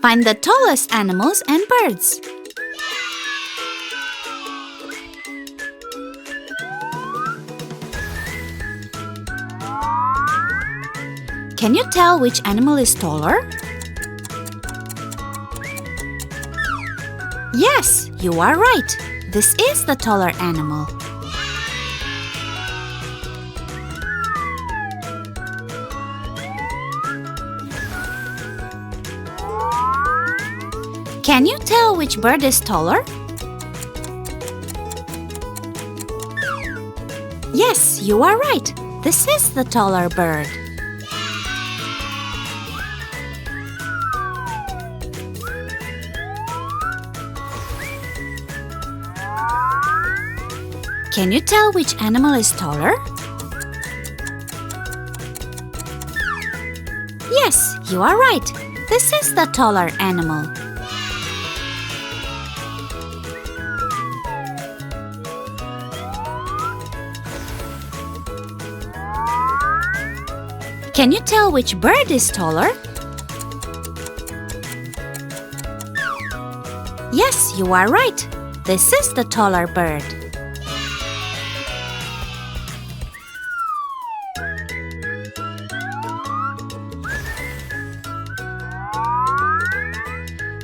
Find the tallest animals and birds. Can you tell which animal is taller? Yes, you are right. This is the taller animal. Can you tell which bird is taller? Yes, you are right. This is the taller bird. Can you tell which animal is taller? Yes, you are right. This is the taller animal. Can you tell which bird is taller? Yes, you are right. This is the taller bird.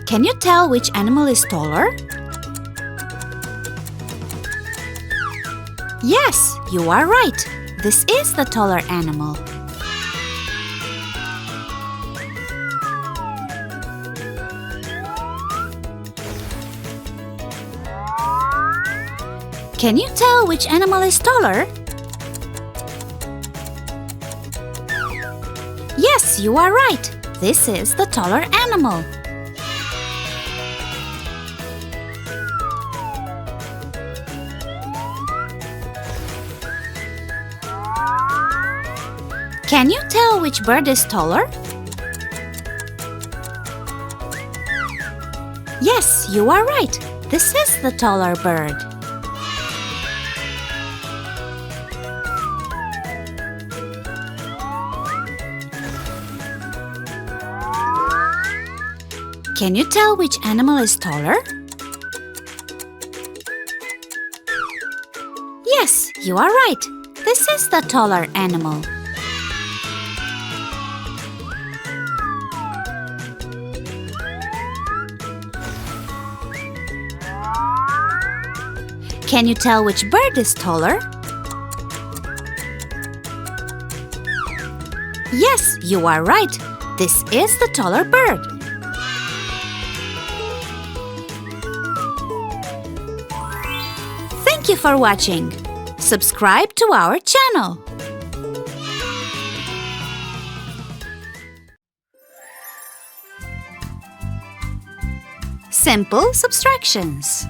Can you tell which animal is taller? Yes, you are right. This is the taller animal. Can you tell which animal is taller? Yes, you are right. This is the taller animal. Can you tell which bird is taller? Yes, you are right. This is the taller bird. Can you tell which animal is taller? Yes, you are right. This is the taller animal. Can you tell which bird is taller? Yes, you are right. This is the taller bird. Thank you for watching. Subscribe to our channel. Simple subtractions.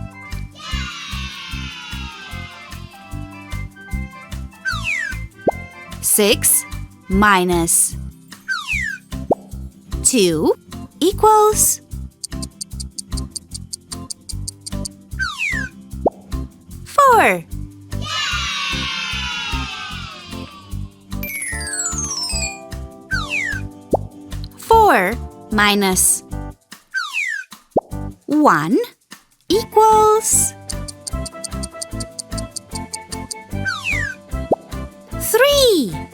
6 minus 2 equals 4. Four minus 1 equals 3.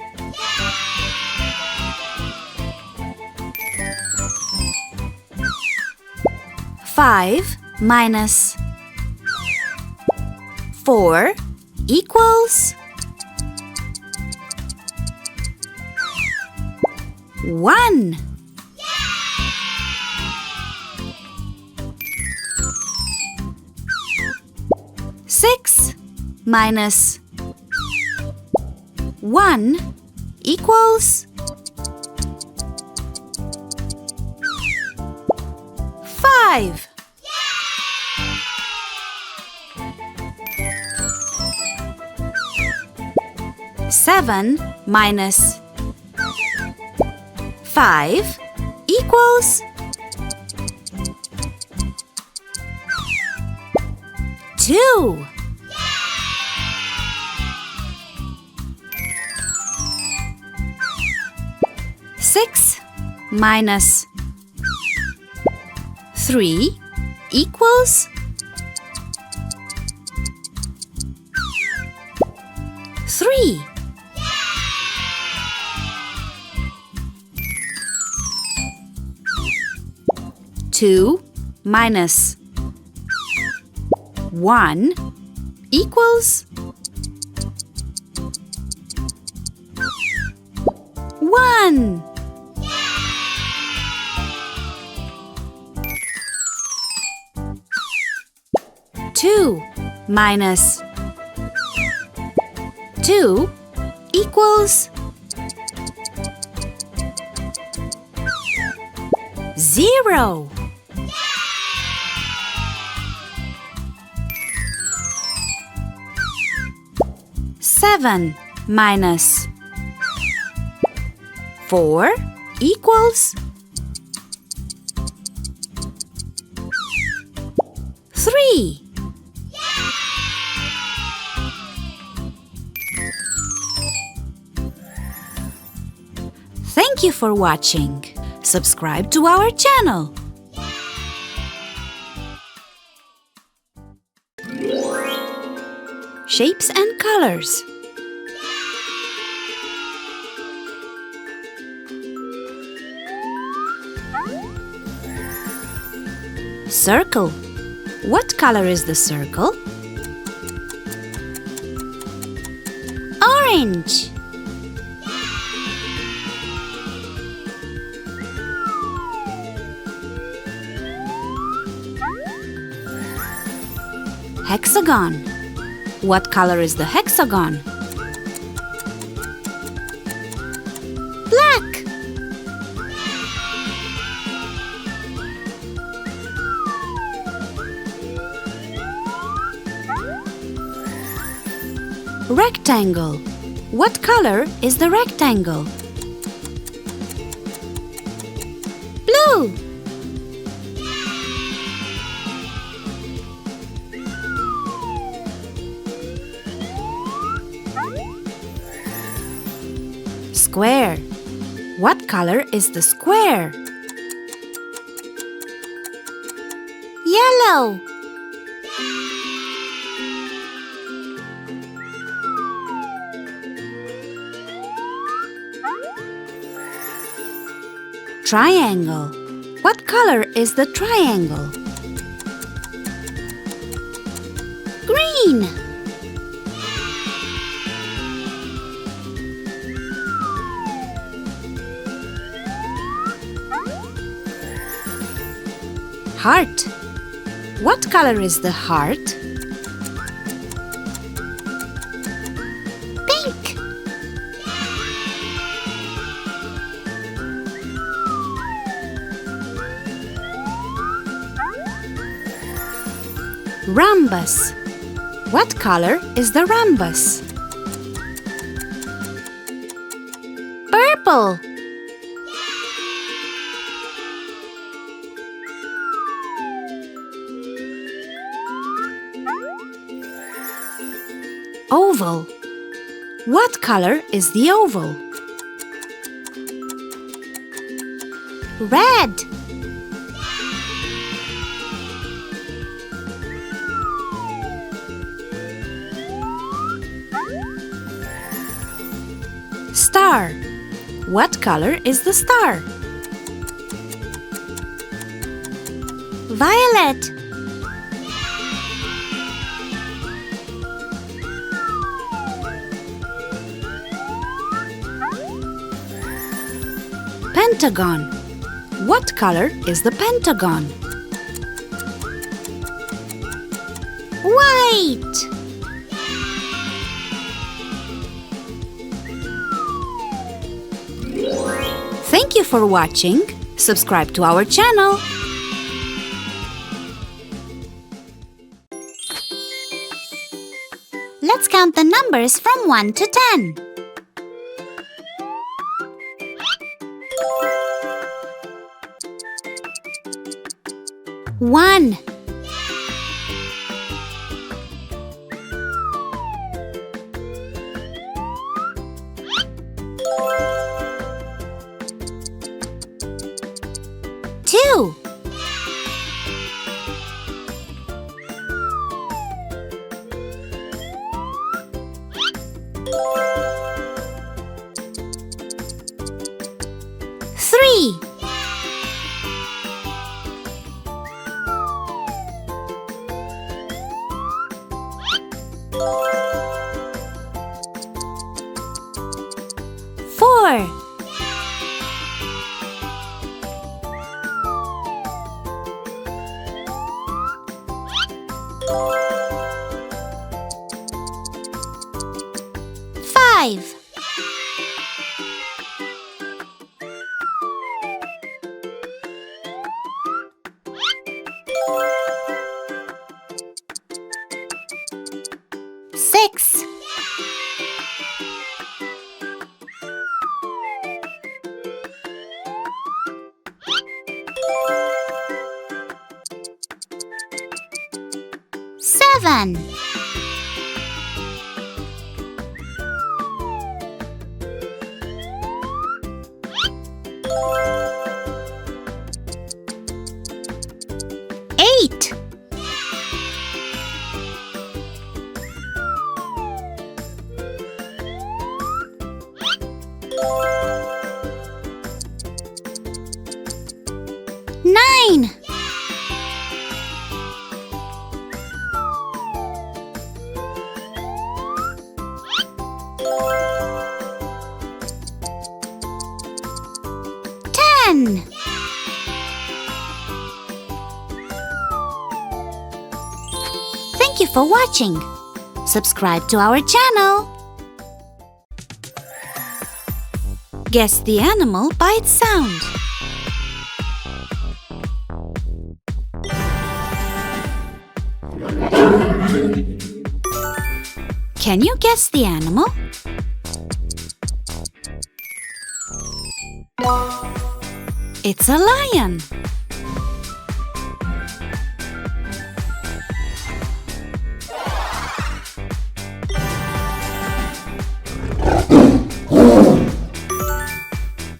5 minus 4 equals 1. 6 minus 1 equals 5. 7 minus 5 equals 2. 6 minus 3 equals 3. 2 minus 1 equals 1. 2 minus 2 equals 0. 7 minus 4 equals 3. Thank you for watching. Subscribe to our channel. Shapes and colors. Circle. What color is the circle? Orange. Hexagon. What color is the hexagon? Black. Rectangle. What color is the rectangle? Blue. Square. What color is the square? Yellow. Triangle. What color is the triangle? Green. Heart. What color is the heart? Pink. Rhombus. What color is the rhombus? Purple. Oval. What color is the oval? Red. Star. What color is the star? Violet. Pentagon. What color is the pentagon? White. Thank you for watching. Subscribe to our channel. Let's count the numbers from 1 to 10. 1. 2. 3. Four. 5. 6. 7. 8. 9. 10. Thank you for watching. Subscribe to our channel. Guess the animal by its sound. Can you guess the animal? It's a lion.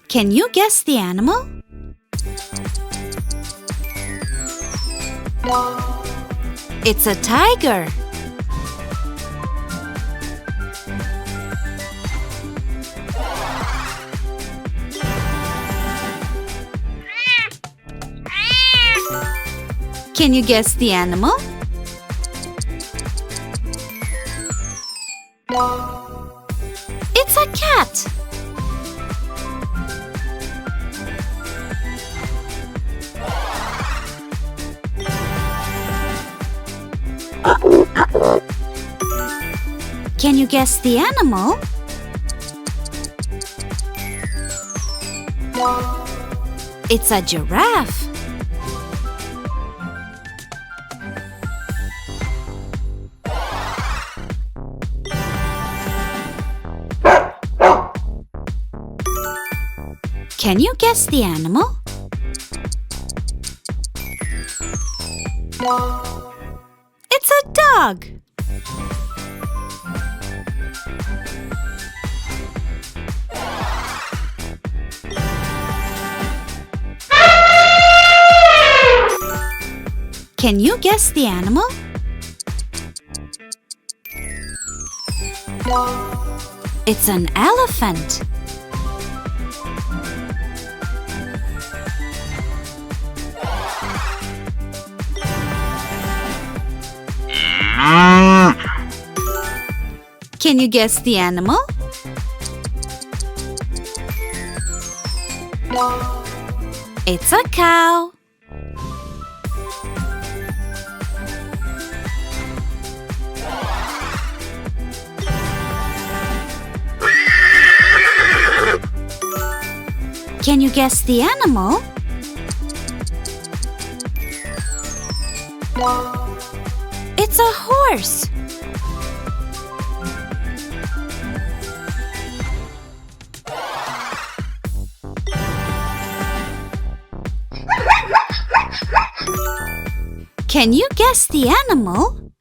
Can you guess the animal? It's a tiger. Can you guess the animal? It's a cat. Can you guess the animal? It's a giraffe. Can you guess the animal? It's a dog. Can you guess the animal? It's an elephant. Can you guess the animal? It's a cow. Can you guess the animal? It's a horse. Can you guess the animal?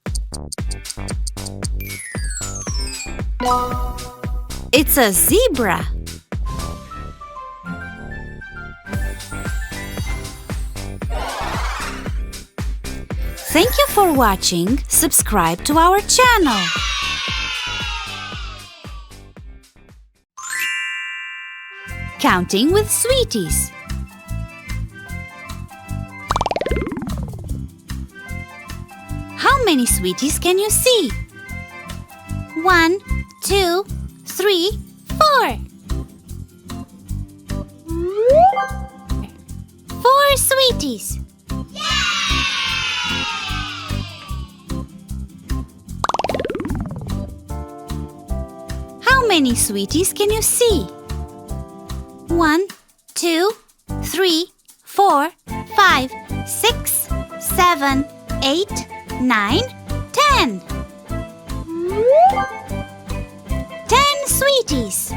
It's a zebra. Thank you for watching. Subscribe to our channel. Counting with Sweeties. many sweeties can you see? 1, 2, 3, 4. 4 sweeties. How many sweeties can you see? 1, 2, 3, 4, 5, 6, 7, 8, 9, 10. 10 sweeties.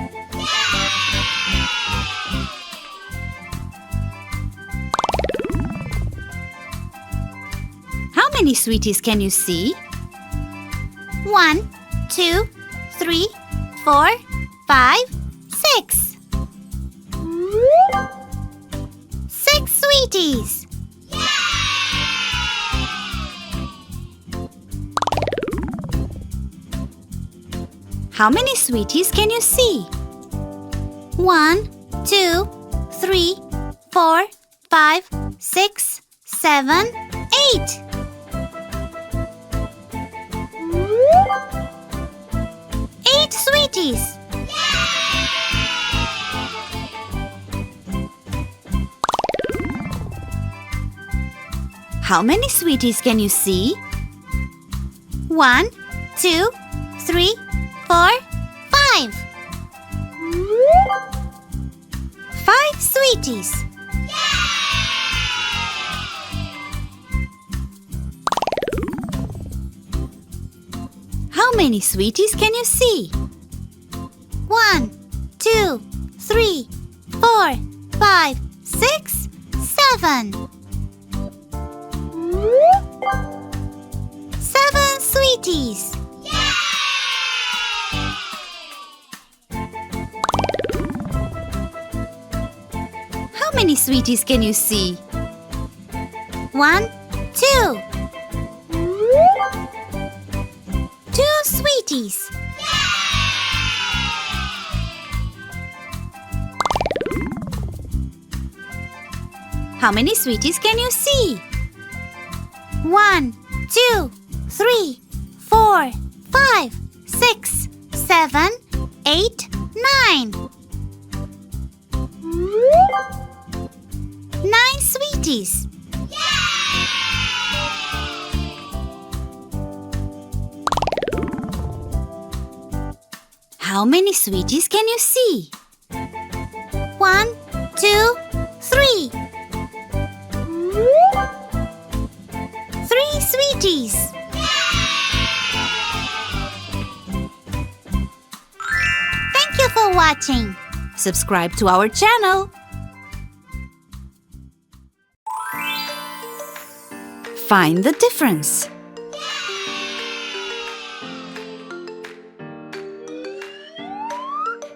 How many sweeties can you see? 1, 2, 3, 4, 5, 6. 6 sweeties. How many sweeties can you see? 1, 2, 3, 4, 5, 6, 7, 8. 8 sweeties. How many sweeties can you see? 1, 2, 3, 4, 5. 5 sweeties. How many sweeties can you see? 1, 2, 3, 4, 5, 6, 7. 7 sweeties. How many sweeties can you see? 1, 2. 2 sweeties. How many sweeties can you see? 1, 2, 3, 4, 5, 6, 7, 8, 9. 9 sweeties. How many sweeties can you see? 1, 2, 3. 3 sweeties. Thank you for watching. Subscribe to our channel. Find the difference.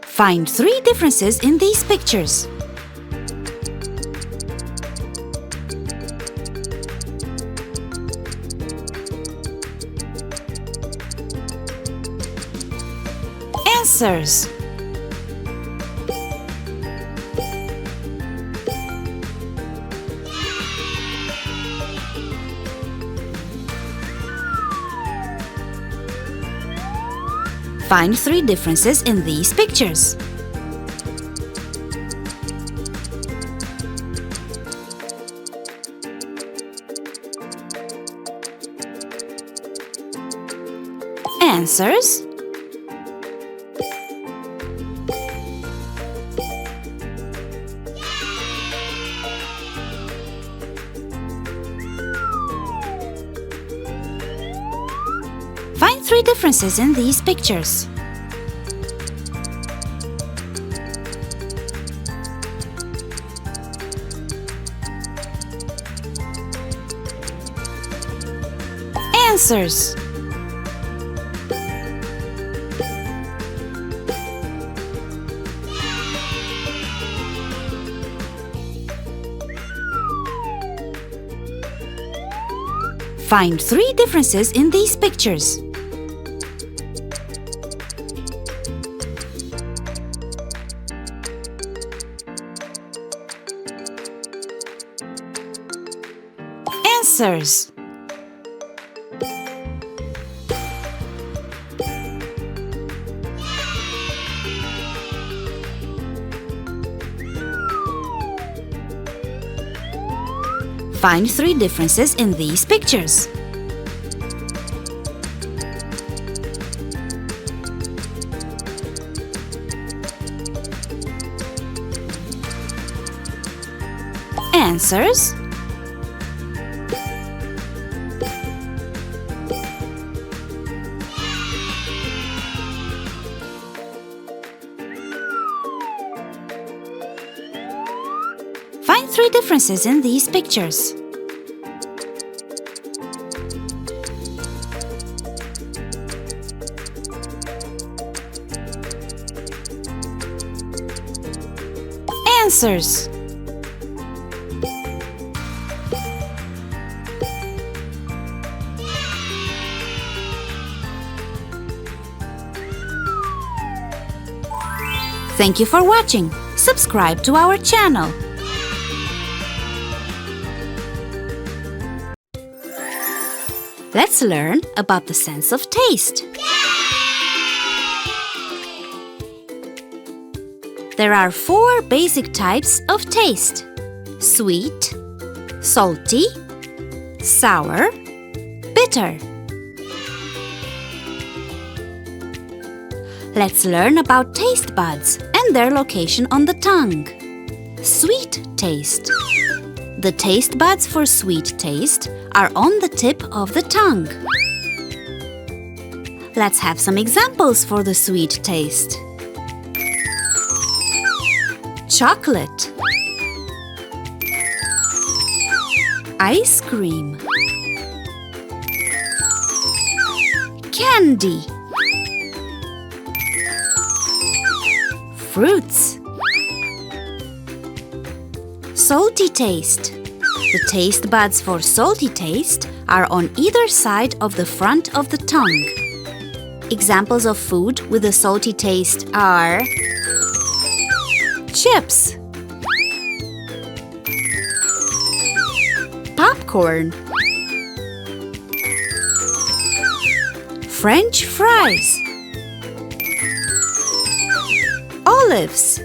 Find 3 differences in these pictures. Answers. Find 3 differences in these pictures. Answers. Find 3 differences in these pictures. Answers. Find 3 differences in these pictures. Answers. Find 3 differences in these pictures. Answers. Find 3 differences in these pictures. Answers. Thank you for watching. Subscribe to our channel. Let's learn about the sense of taste. There are 4 basic types of taste: sweet, salty, sour, bitter. Let's learn about taste buds and their location on the tongue. Sweet taste. The taste buds for sweet taste are on the tip of the tongue. Let's have some examples for the sweet taste. Chocolate, ice cream, candy, fruits. Salty taste. The taste buds for salty taste are on either side of the front of the tongue. Examples of food with a salty taste are chips, popcorn, French fries, olives.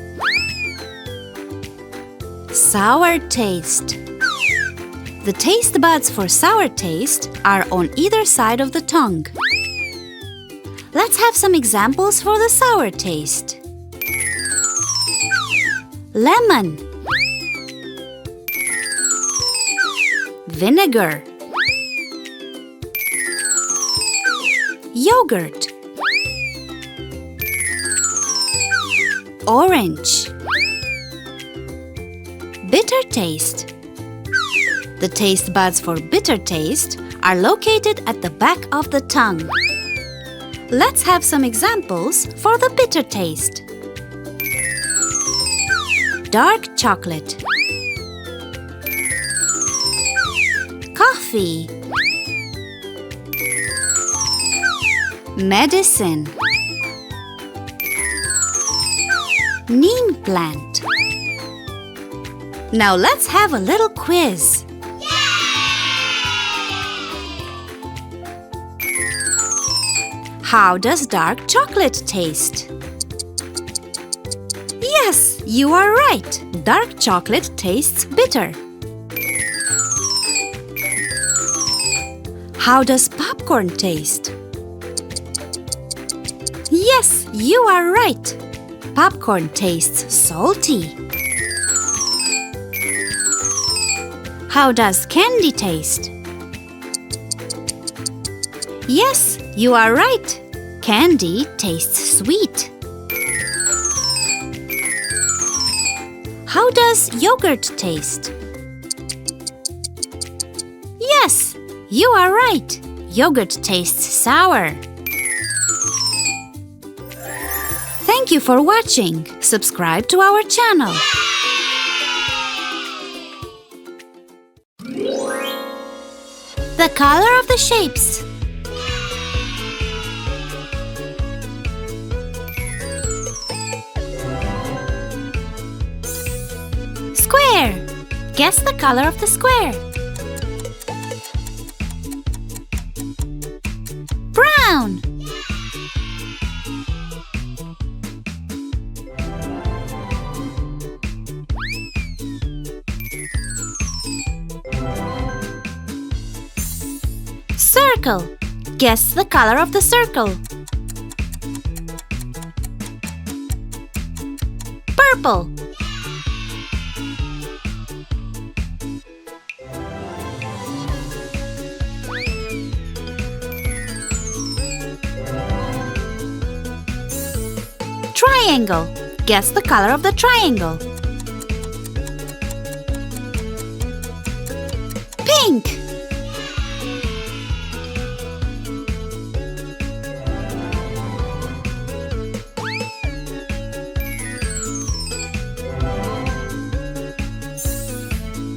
Sour taste. The taste buds for sour taste are on either side of the tongue. Let's have some examples for the sour taste. Lemon, vinegar, yogurt, orange. Bitter taste. The taste buds for bitter taste are located at the back of the tongue. Let's have some examples for the bitter taste. Dark chocolate, coffee, medicine, neem plant. Now let's have a little quiz. How does dark chocolate taste? Yes, you are right. Dark chocolate tastes bitter. How does popcorn taste? Yes, you are right. Popcorn tastes salty. How does candy taste? Yes, you are right. Candy tastes sweet. How does yogurt taste? Yes, you are right. Yogurt tastes sour. Thank you for watching. Subscribe to our channel. The color of the shapes. Square. Guess the color of the square. Brown. Circle. Guess the color of the circle. Purple. Triangle. Guess the color of the triangle. Pink.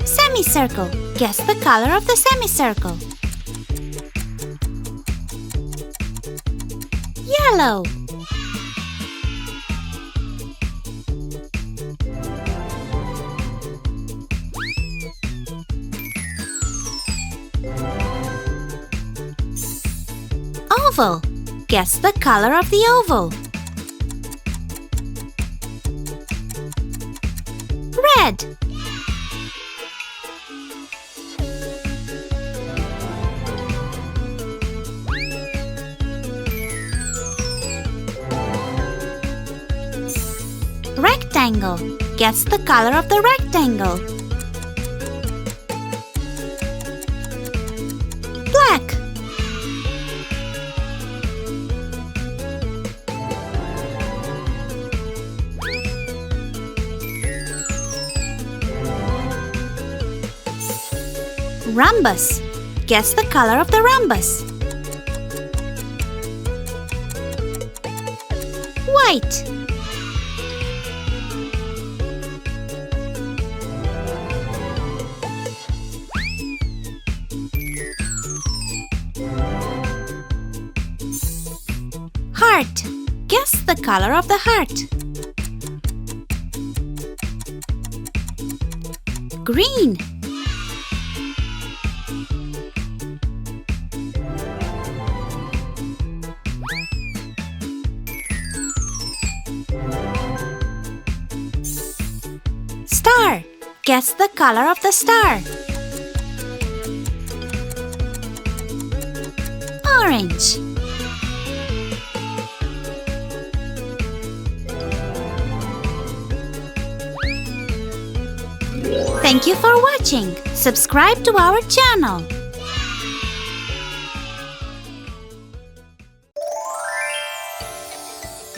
Semicircle. Guess the color of the semicircle. Yellow. Oval. Guess the color of the oval. Red. Rectangle. Guess the color of the rectangle. Black. Rhombus. Guess the color of the rhombus. White. Heart. Guess the color of the heart. Green. Star. Guess the color of the star. Orange. Thank you for watching. Subscribe to our channel.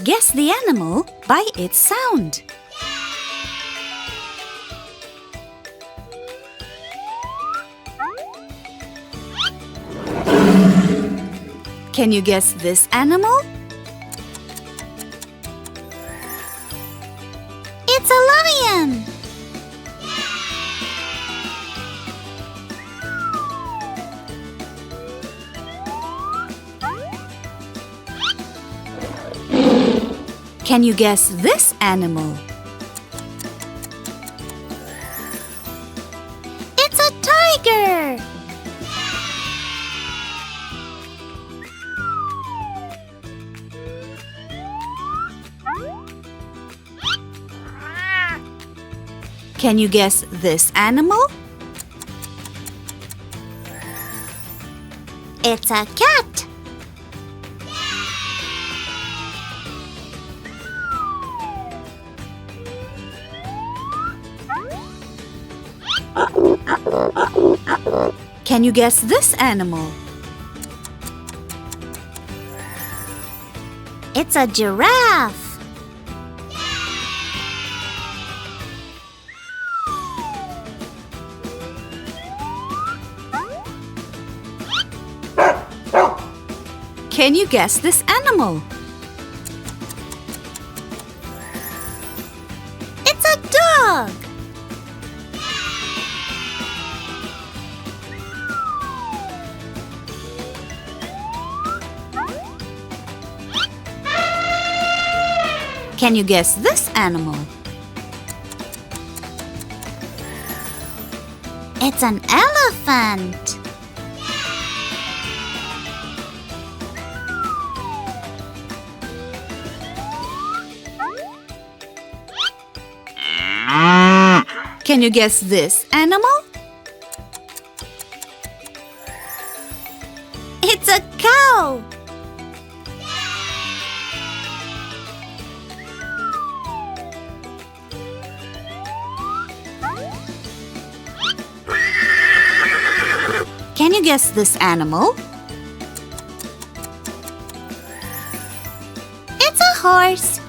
Guess the animal by its sound. Can you guess this animal? It's a lion! Can you guess this animal? It's a tiger! Can you guess this animal? It's a cat! Can you guess this animal? It's a giraffe! Can you guess this animal? It's a dog! Can you guess this animal? It's an elephant! Can you guess this animal? It's It's a cow! Can you guess this animal? It's a horse.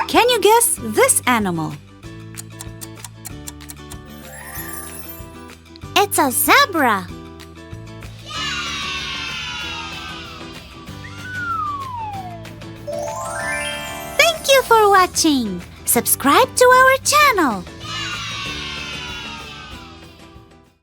Can you guess this animal? It's a zebra. Thank you for watching. Subscribe to our channel.